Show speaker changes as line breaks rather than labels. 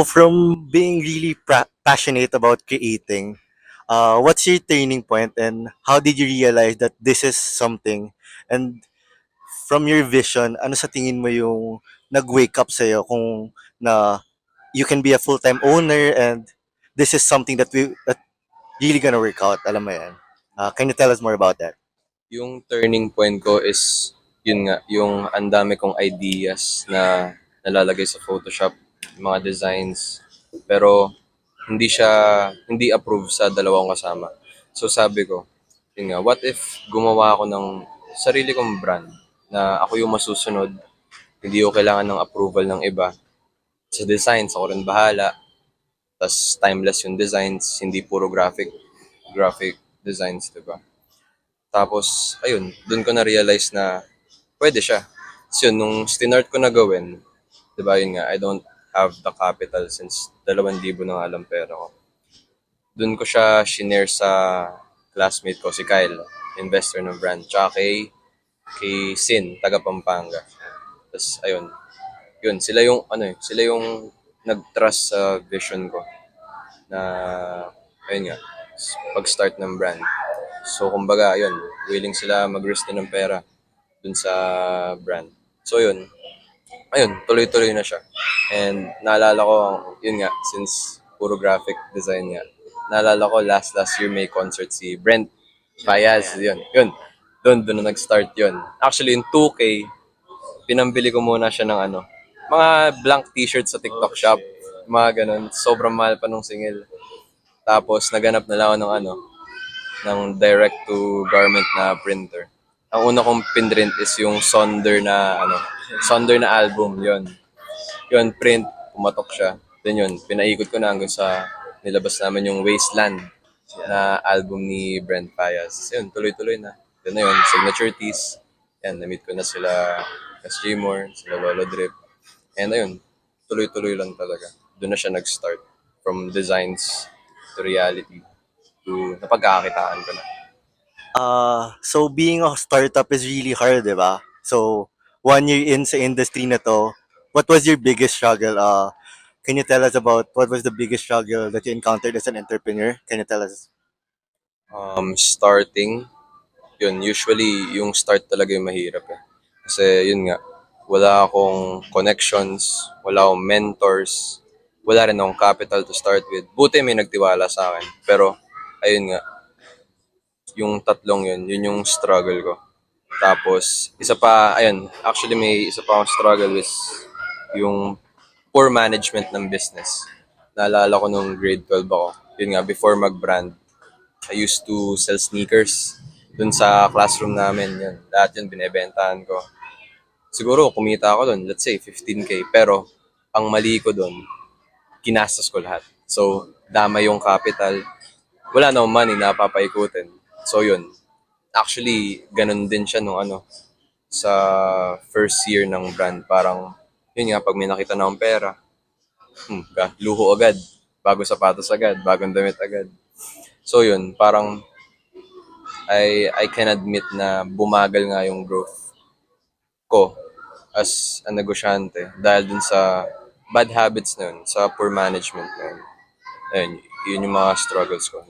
So from being really passionate about creating, what's your turning point and how did you realize that this is something? And from your vision, ano sa tingin mo yung nag-wake up sa'yo kung na you can be a full-time owner and this is something that really gonna work out, alam mo yan. Can you tell us more about that?
Yung turning point ko is, yun nga, yung ang dami kong ideas na nalalagay sa Photoshop, mga designs, pero hindi approve sa dalawang kasama. So sabi ko, yun nga, what if gumawa ako ng sarili kong brand na ako yung masusunod, hindi ko kailangan ng approval ng iba. Sa designs, ako rin bahala. Tas timeless yung designs, hindi puro graphic designs, diba? Tapos, ayun, dun ko na-realize na pwede siya. So yun, nung stinart ko na gawin, di ba yun nga, I don't have the capital since 2,000 na nga lang pera ko. Dun ko siya shinare sa classmate ko, si Kyle, investor ng brand. Tsaka kay Sin, taga Pampanga. Tapos, ayun, yun, sila yung nag-trust sa vision ko na, ayun nga, pag-start ng brand. So, kumbaga, ayun, willing sila mag-risk din ng pera dun sa brand. So, ayun, tuloy-tuloy na siya. And naalala ko, yun nga, since puro graphic design nga, naalala ko last year may concert si Brent Payaz, yun. Doon na nag-start yun. Actually, yung 2K, pinambili ko muna siya ng mga blank t-shirt sa TikTok shop. Mga ganun. Sobrang mahal pa nung singil. Tapos, naganap na lang ako ng direct to garment na printer. Ang una kong pinrint is yung Sonder na album, yon. Yun, print, pumatok siya. Then yun, pinaikot ko na hanggang sa nilabas namin yung Wasteland na album ni Brent Payas. Yun, tuloy-tuloy na. Yun na yun, signature tees. Yan, na-meet ko na sila S.J. Moore, sila Lolo Drip. And ayun, tuloy-tuloy lang talaga. Doon na siya nag-start. From designs to reality to napagkakakitaan ko na.
So being a startup is really hard, di ba? So, 1 year in sa industry na to, what was your biggest struggle? Can you tell us about what was the biggest struggle that you encountered as an entrepreneur? Can you tell us?
Starting, yun, usually yung start talaga yung mahirap eh. Kasi yun nga, wala akong connections, wala akong mentors, wala rin akong capital to start with. Buti may nagtiwala sa akin. Pero, ayun nga, yung tatlong yun yung struggle ko. Tapos, isa pa, ayun, actually may isa pa akong struggle is yung poor management ng business. Naalala ko nung grade 12 ako. Yun nga, before mag-brand, I used to sell sneakers dun sa classroom namin. Yun, lahat yun binebentahan ko. Siguro kumita ako dun, let's say 15K. Pero ang mali ko dun, ginastos ko lahat. So, dama yung capital. Wala na akong money na papaikutin. So yun, actually, ganun din siya nung sa first year ng brand. Parang, yun nga, pag may nakita na akong pera, luho agad. Bago sapatos agad, bagong damit agad. So yun, parang I can admit na bumagal nga yung growth ko as a negosyante dahil dun sa bad habits na yun, sa poor management na yun. Ayun, yun yung mga struggles ko.